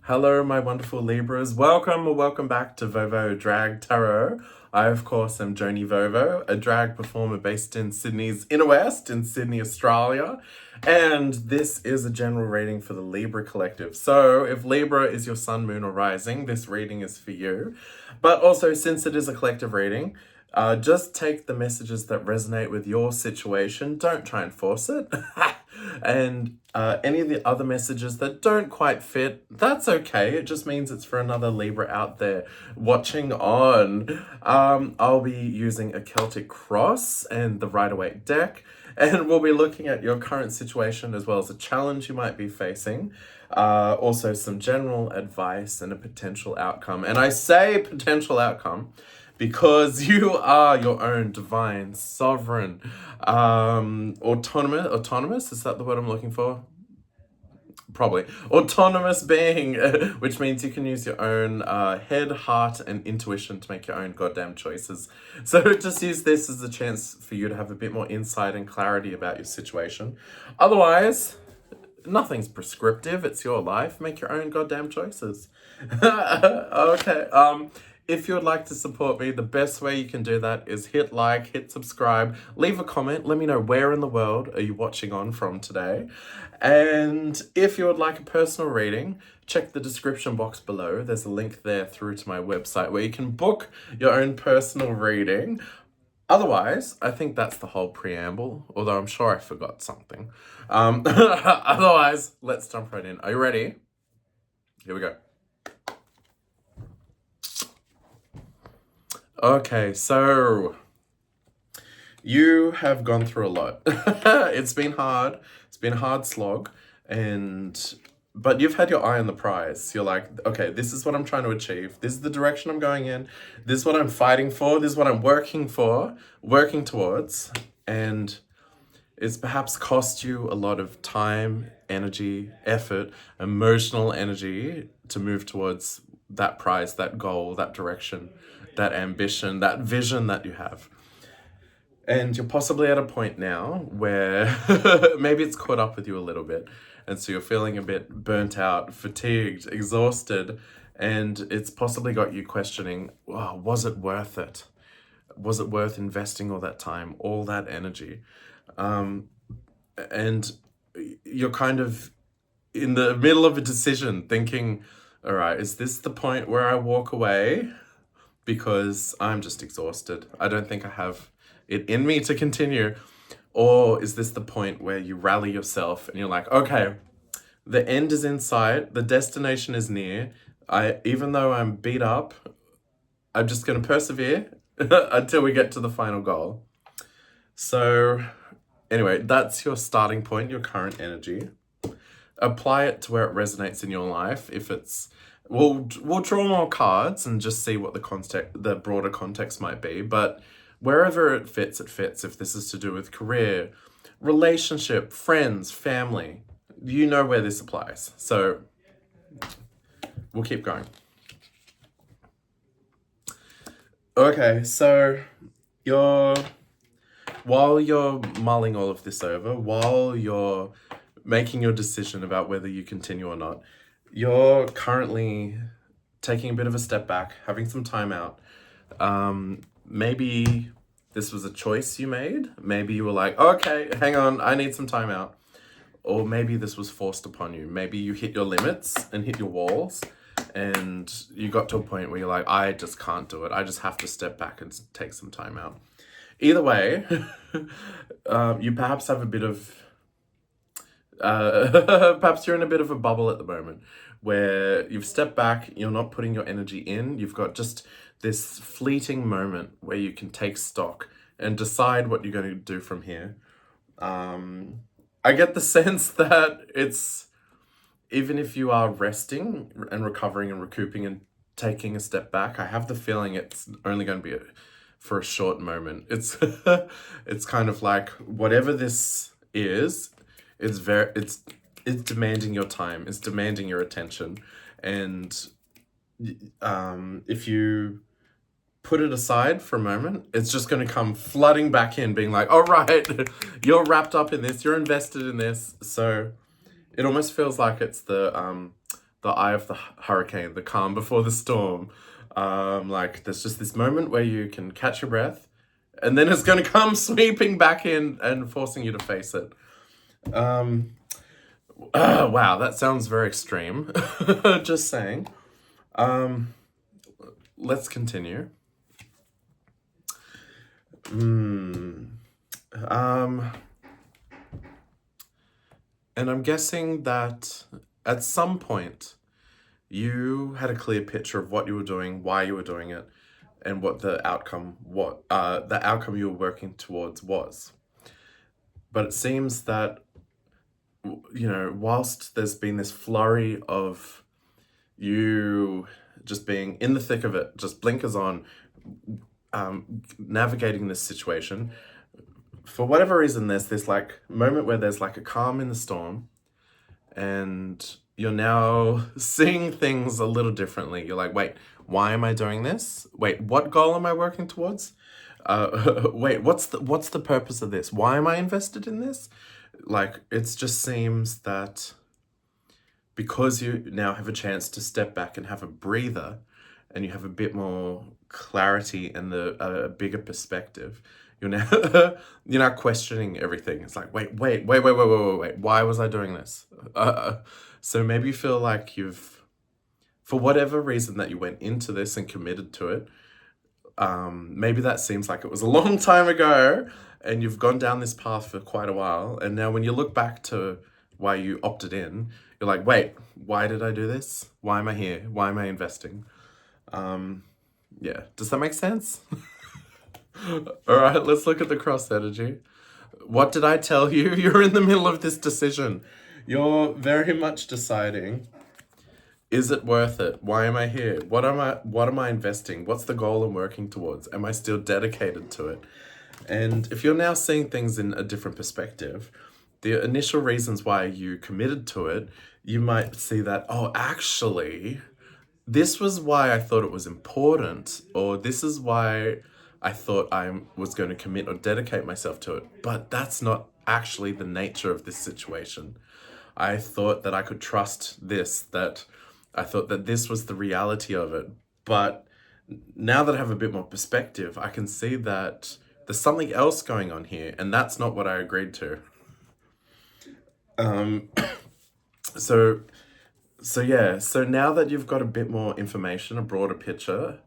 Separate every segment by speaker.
Speaker 1: Hello, my wonderful Libras. Welcome or welcome back to Vovo Drag Tarot. I, of course, am Joni Vovo, a drag performer based in Sydney's Inner West in Sydney, Australia. And this is a general reading for the Libra collective. So if Libra is your sun, moon, or rising, this reading is for you. But also, since it is a collective reading, just take the messages that resonate with your situation. Don't try and force it. And any of the other messages that don't quite fit, that's okay. It just means it's for another Libra out there watching on. I'll be using a Celtic cross and the Rider-Waite deck, and we'll be looking at your current situation as well as a challenge you might be facing. Also some general advice and a potential outcome. And I say potential outcome because you are your own divine, sovereign, autonomous, is that the word I'm looking for? Probably. Autonomous being, which means you can use your own head, heart, and intuition to make your own goddamn choices. So just use this as a chance for you to have a bit more insight and clarity about your situation. Otherwise, nothing's prescriptive. It's your life. Make your own goddamn choices. Okay. If you would like to support me, the best way you can do that is hit like, hit subscribe, leave a comment. Let me know where in the world are you watching on from today. And if you would like a personal reading, check the description box below. There's a link there through to my website where you can book your own personal reading. Otherwise, I think that's the whole preamble, although I'm sure I forgot something. Otherwise, let's jump right in. Are you ready? Here we go. Okay, so you have gone through a lot. It's been hard. It's been a hard slog, but you've had your eye on the prize. You're like, okay, this is what I'm trying to achieve. This is the direction I'm going in. This is what I'm fighting for. This is what I'm working towards. And it's perhaps cost you a lot of time, energy, effort, emotional energy to move towards that prize, that goal, that direction, that ambition, that vision that you have. And you're possibly at a point now where maybe it's caught up with you a little bit. And so you're feeling a bit burnt out, fatigued, exhausted, and it's possibly got you questioning, wow, was it worth it? Was it worth investing all that time, all that energy? And you're kind of in the middle of a decision thinking, all right, is this the point where I walk away? Because I'm just exhausted. I don't think I have it in me to continue. Or is this the point where you rally yourself and you're like, okay, the end is in sight, the destination is near. Even though I'm beat up, I'm just going to persevere until we get to the final goal. So anyway, that's your starting point, your current energy. Apply it to where it resonates in your life. If it's, we'll draw more cards and just see what the broader context might be. But wherever it fits, it fits. If this is to do with career, relationship, friends, family, you know where this applies. So we'll keep going. Okay, so while you're mulling all of this over, while you're making your decision about whether you continue or not, you're currently taking a bit of a step back, having some time out. Maybe this was a choice you made. Maybe you were like, okay, hang on, I need some time out. Or maybe this was forced upon you. Maybe you hit your limits and hit your walls and you got to a point where you're like, I just can't do it. I just have to step back and take some time out. Either way, you perhaps have a bit of, perhaps you're in a bit of a bubble at the moment where you've stepped back, you're not putting your energy in, you've got just this fleeting moment where you can take stock and decide what you're going to do from here. I get the sense that it's, even if you are resting and recovering and recouping and taking a step back, I have the feeling it's only going to be for a short moment. It's it's kind of like whatever this is, it's demanding your time, it's demanding your attention, and if you put it aside for a moment, it's just going to come flooding back in, being like, all right, you're wrapped up in this, you're invested in this. So it almost feels like it's the the eye of the hurricane, the calm before the storm. Like there's just this moment where you can catch your breath, and then it's going to come sweeping back in and forcing you to face it. Wow, that sounds very extreme. Just saying. Let's continue. And I'm guessing that at some point you had a clear picture of what you were doing, why you were doing it, and what the outcome you were working towards was. But it seems that, you know, whilst there's been this flurry of you just being in the thick of it, just blinkers on, navigating this situation, for whatever reason, there's this like moment where there's like a calm in the storm, and you're now seeing things a little differently. You're like, wait, why am I doing this? Wait, what goal am I working towards? Wait, what's the purpose of this? Why am I invested in this? Like, it just seems that because you now have a chance to step back and have a breather, and you have a bit more clarity and a bigger perspective, you're now you're now questioning everything. It's like, wait, why was I doing this? So maybe you feel like for whatever reason that you went into this and committed to it, maybe that seems like it was a long time ago, and you've gone down this path for quite a while, and now when you look back to why you opted in, you're like, wait, why did I do this? Why am I here? Why am I investing? Yeah, does that make sense? All right, let's look at the cross energy. What did I tell you? You're in the middle of this decision. You're very much deciding, is it worth it? Why am I here? What am I investing? What's the goal I'm working towards? Am I still dedicated to it? And if you're now seeing things in a different perspective, the initial reasons why you committed to it, you might see that, oh, actually, this was why I thought it was important, or this is why I thought I was going to commit or dedicate myself to it. But that's not actually the nature of this situation. I thought that I could trust this, that I thought that this was the reality of it. But now that I have a bit more perspective, I can see that there's something else going on here, and that's not what I agreed to. So now that you've got a bit more information, a broader picture,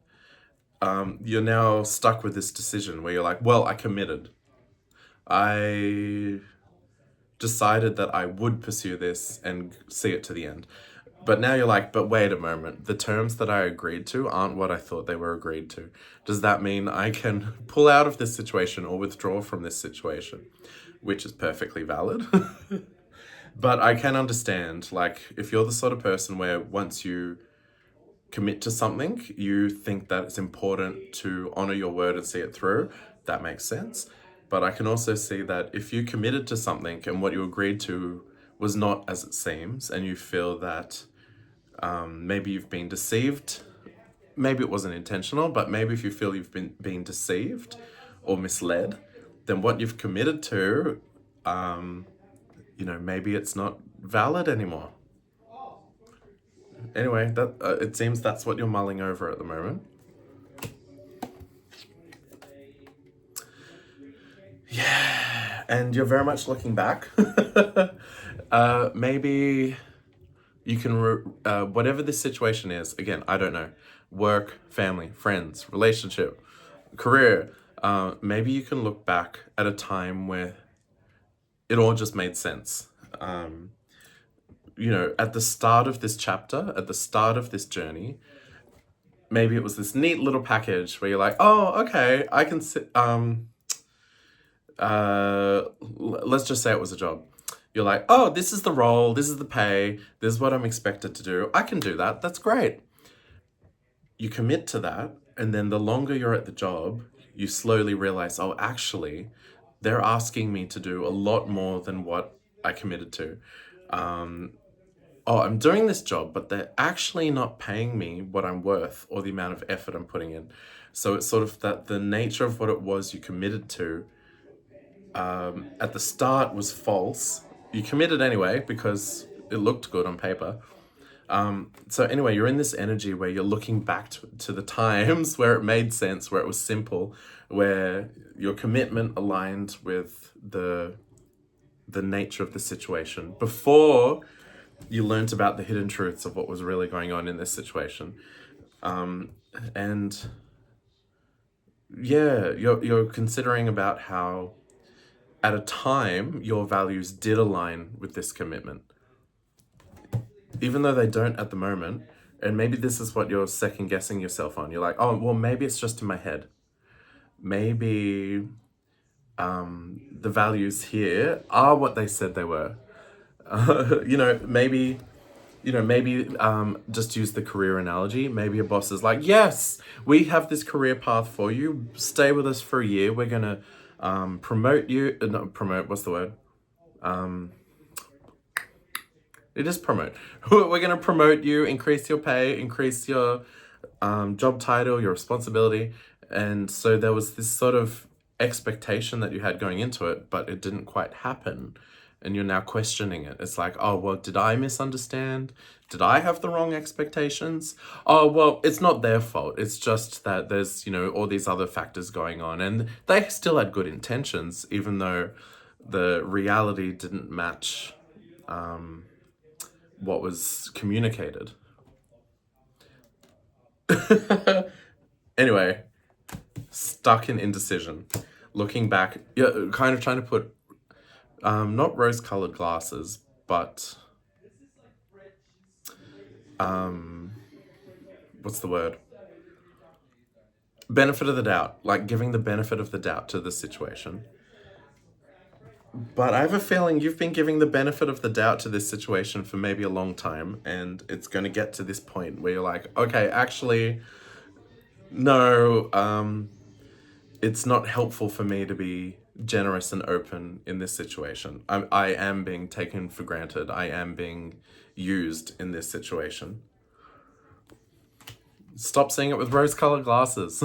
Speaker 1: you're now stuck with this decision where you're like, well, I committed. I decided that I would pursue this and see it to the end. But now you're like, but wait a moment, the terms that I agreed to aren't what I thought they were agreed to. Does that mean I can pull out of this situation or withdraw from this situation? Which is perfectly valid. But I can understand, like, if you're the sort of person where once you commit to something, you think that it's important to honor your word and see it through, that makes sense. But I can also see that if you committed to something and what you agreed to was not as it seems, and you feel that maybe you've been deceived, maybe it wasn't intentional, but maybe if you feel you've been deceived or misled, then what you've committed to, maybe it's not valid anymore. Anyway, that it seems that's what you're mulling over at the moment. Yeah, and you're very much looking back. Maybe you can, whatever this situation is, again, I don't know, work, family, friends, relationship, career, maybe you can look back at a time where it all just made sense. At the start of this chapter, at the start of this journey, maybe it was this neat little package where you're like, oh, okay, I can sit, let's just say it was a job. You're like, oh, this is the role, this is the pay, this is what I'm expected to do. I can do that, that's great. You commit to that, and then the longer you're at the job, you slowly realize, oh, actually, they're asking me to do a lot more than what I committed to. I'm doing this job, but they're actually not paying me what I'm worth or the amount of effort I'm putting in. So it's sort of that the nature of what it was you committed to at the start was false. You committed anyway because it looked good on paper. So anyway, you're in this energy where you're looking back to the times where it made sense, where it was simple, where your commitment aligned with the nature of the situation before you learnt about the hidden truths of what was really going on in this situation. And yeah, you're considering about how at a time your values did align with this commitment, even though they don't at the moment. And maybe this is what you're second guessing yourself on. You're like, oh, well, maybe it's just in my head. Maybe the values here are what they said they were. Maybe, just use the career analogy. Maybe a boss is like, yes, we have this career path for you. Stay with us for a year. We're going to promote you. Not promote, what's the word? It is promote. We're going to promote you, increase your pay, increase your job title, your responsibility. And so there was this sort of expectation that you had going into it, but it didn't quite happen. And you're now questioning it. It's like, oh, well, did I misunderstand? Did I have the wrong expectations? Oh, well, it's not their fault. It's just that there's, all these other factors going on. And they still had good intentions, even though the reality didn't match what was communicated. Anyway, stuck in indecision. Looking back, kind of trying to put not rose-colored glasses, but what's the word? Benefit of the doubt, like giving the benefit of the doubt to the situation. But I have a feeling you've been giving the benefit of the doubt to this situation for maybe a long time, and it's going to get to this point where you're like, okay, actually, no, it's not helpful for me to be generous and open in this situation. I am being taken for granted. I am being used in this situation. Stop seeing it with rose-colored glasses.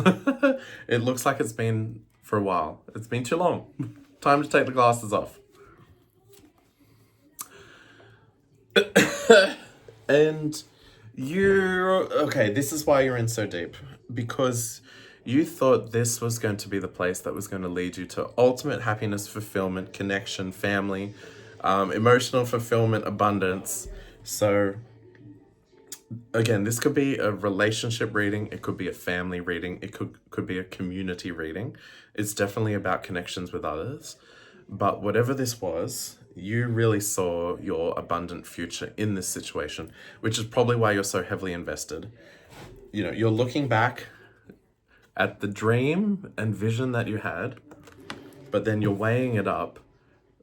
Speaker 1: It looks like it's been for a while. It's been too long. Time to take the glasses off. And this is why you're in so deep. Because you thought this was going to be the place that was going to lead you to ultimate happiness, fulfillment, connection, family, emotional fulfillment, abundance. So again, this could be a relationship reading. It could be a family reading. It could be a community reading. It's definitely about connections with others. But whatever this was, you really saw your abundant future in this situation, which is probably why you're so heavily invested. You're looking back at the dream and vision that you had, but then you're weighing it up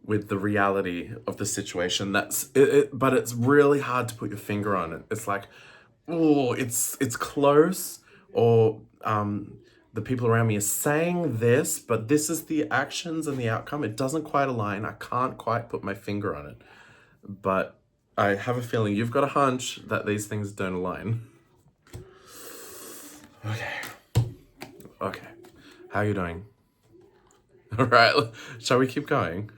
Speaker 1: with the reality of the situation. But it's really hard to put your finger on it. It's like, oh, it's close, or the people around me are saying this, but this is the actions and the outcome. It doesn't quite align. I can't quite put my finger on it. But I have a feeling you've got a hunch that these things don't align. Okay. How are you doing? All right. Shall we keep going?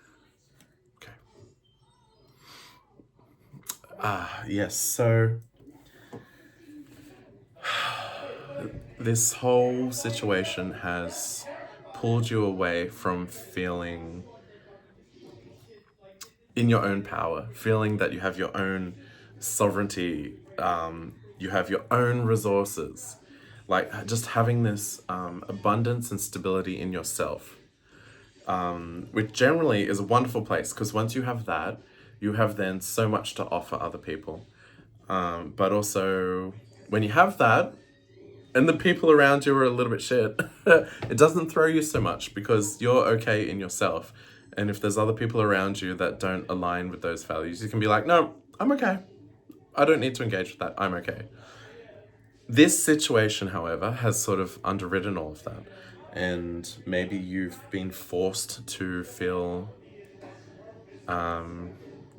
Speaker 1: Okay. Yes. So this whole situation has pulled you away from feeling in your own power, feeling that you have your own sovereignty, you have your own resources, like just having this abundance and stability in yourself, which generally is a wonderful place, because once you have that, you have then so much to offer other people. But also, when you have that, and the people around you are a little bit shit, it doesn't throw you so much because you're okay in yourself. And if there's other people around you that don't align with those values, you can be like, no, I'm okay. I don't need to engage with that. I'm okay. This situation, however, has sort of underwritten all of that. And maybe you've been forced to feel...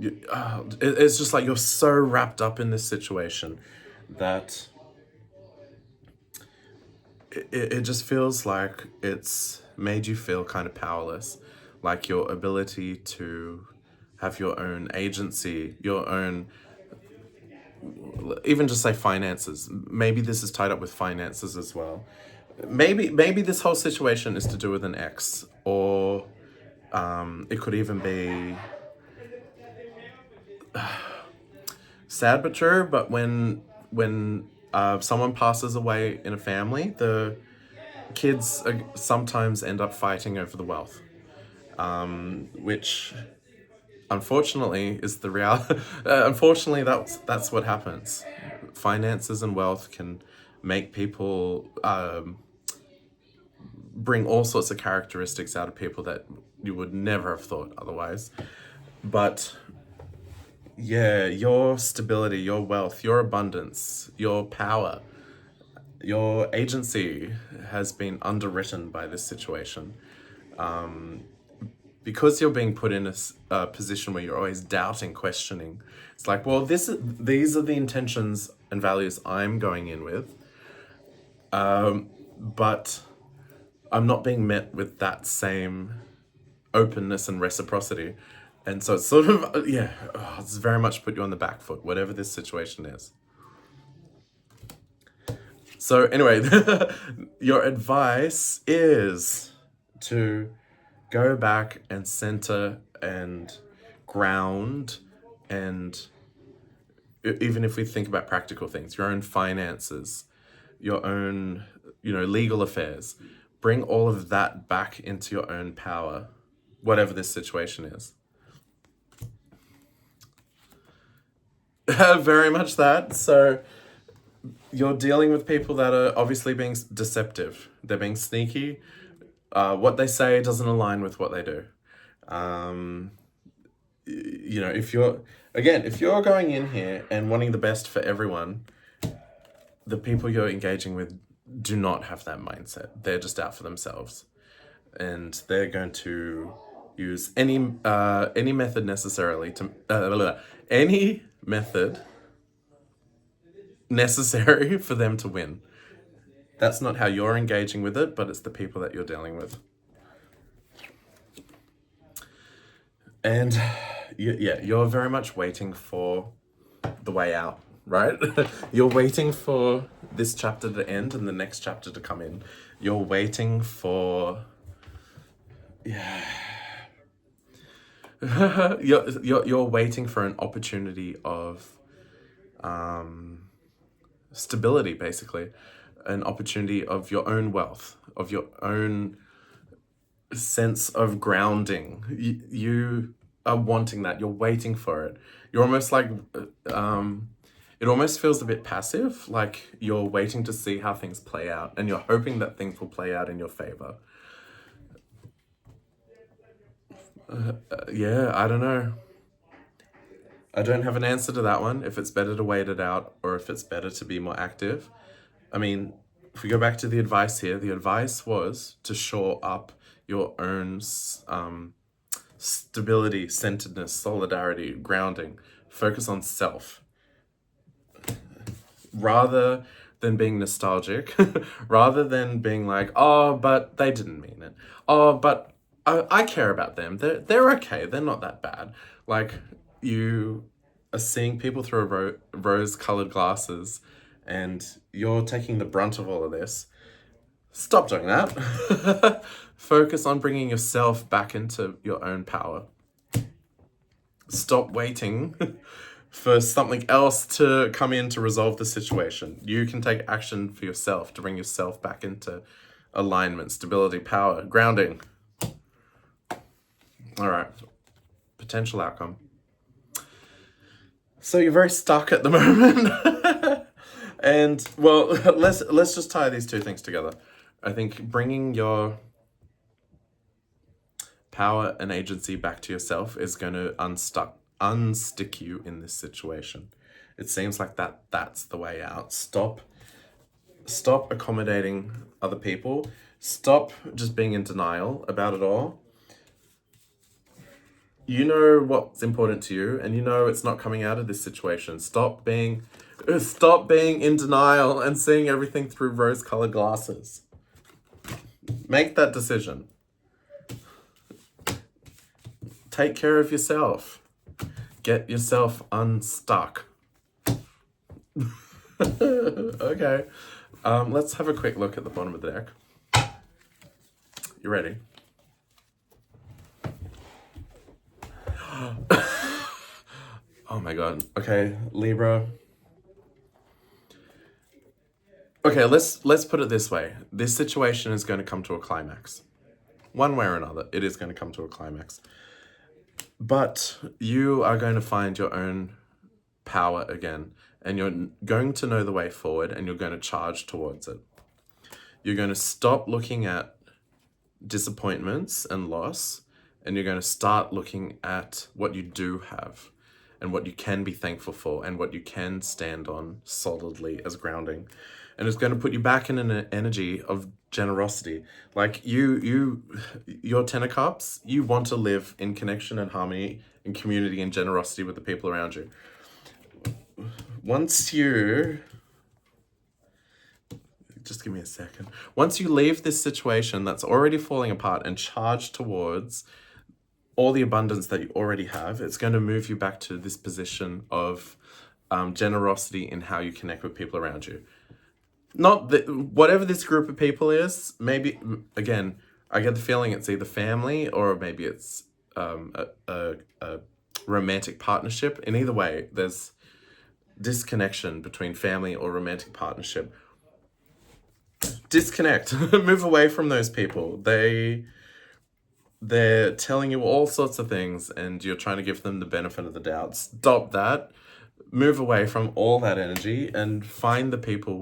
Speaker 1: it's just like you're so wrapped up in this situation that... It just feels like it's made you feel kind of powerless, like your ability to have your own agency, your own even just say finances. Maybe this is tied up with finances as well. Maybe this whole situation is to do with an ex, or it could even be sad but true. But when someone passes away in a family, the kids sometimes end up fighting over the wealth, which unfortunately is the reality. Unfortunately, that's what happens. Finances and wealth can make people bring all sorts of characteristics out of people that you would never have thought otherwise. But yeah, your stability, your wealth, your abundance, your power, your agency has been underwritten by this situation. Because you're being put in a position where you're always doubting, questioning. It's like, well, these are the intentions and values I'm going in with, but I'm not being met with that same openness and reciprocity. And so it's sort of, it's very much put you on the back foot, whatever this situation is. So anyway, your advice is to go back and center and ground, and even if we think about practical things, your own finances, your own, legal affairs, bring all of that back into your own power, whatever this situation is. Very much that. So you're dealing with people that are obviously being deceptive. They're being sneaky. What they say doesn't align with what they do. If you're going in here and wanting the best for everyone, the people you're engaging with do not have that mindset. They're just out for themselves, and they're going to use any method necessarily to any method necessary for them to win. That's not how you're engaging with it, but it's the people that you're dealing with. And you're very much waiting for the way out, right? You're waiting for this chapter to end and the next chapter to come in. You're waiting for you're waiting for an opportunity of stability, basically, an opportunity of your own wealth, of your own sense of grounding. You are wanting that. You're waiting for it. You're almost like it almost feels a bit passive, like you're waiting to see how things play out, and you're hoping that things will play out in your favor. I don't know. I don't have an answer to that one, if it's better to wait it out or if it's better to be more active. I mean, if we go back to the advice here, the advice was to shore up your own stability, centeredness, solidarity, grounding. Focus on self. Rather than being nostalgic, rather than being like, oh, but they didn't mean it. Oh, but I care about them. They're okay. They're not that bad. Like, you are seeing people through rose-colored glasses, and you're taking the brunt of all of this. Stop doing that. Focus on bringing yourself back into your own power. Stop waiting for something else to come in to resolve the situation. You can take action for yourself to bring yourself back into alignment, stability, power, grounding. All right. Potential outcome. So you're very stuck at the moment. And well, let's just tie these two things together. I think bringing your power and agency back to yourself is going to unstick you in this situation. It seems like that's the way out. Stop accommodating other people. Stop just being in denial about it all. You know what's important to you, and you know it's not coming out of this situation. Stop being in denial and seeing everything through rose-colored glasses. Make that decision. Take care of yourself. Get yourself unstuck. Okay. Let's have a quick look at the bottom of the deck. You ready? Oh my god. Okay, Libra. Okay, let's put it this way. This situation is going to come to a climax. One way or another, it is going to come to a climax. But you are going to find your own power again, and you're going to know the way forward, and you're going to charge towards it. You're going to stop looking at disappointments and loss, and you're going to start looking at what you do have and what you can be thankful for and what you can stand on solidly as grounding. And it's going to put you back in an energy of generosity. Like your 10 of cups, you want to live in connection and harmony and community and generosity with the people around you. Once you just give me a second. Once you leave this situation that's already falling apart and charge towards all the abundance that you already have, it's going to move you back to this position of generosity in how you connect with people around you. Not that whatever this group of people is, maybe, again, I get the feeling it's either family or maybe it's a romantic partnership. In either way, there's disconnection between family or romantic partnership. Disconnect. Move away from those people. They're telling you all sorts of things and you're trying to give them the benefit of the doubt. Stop that. Move away from all that energy and find the people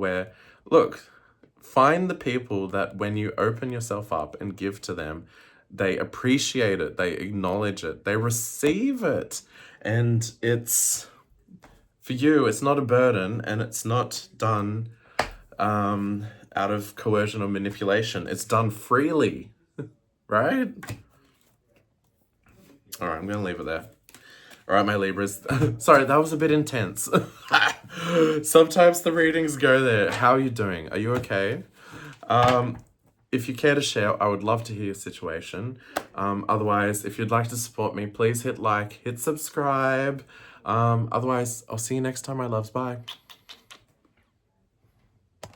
Speaker 1: find the people that when you open yourself up and give to them, they appreciate it, they acknowledge it, they receive it. And it's, for you, it's not a burden and it's not done out of coercion or manipulation. It's done freely, right? All right, I'm going to leave it there. All right, my Libras. Sorry, that was a bit intense. Sometimes the readings go there. How are you doing? Are you okay? If you care to share, I would love to hear your situation. Otherwise, if you'd like to support me, please hit like, hit subscribe. Otherwise, I'll see you next time, my loves. Bye.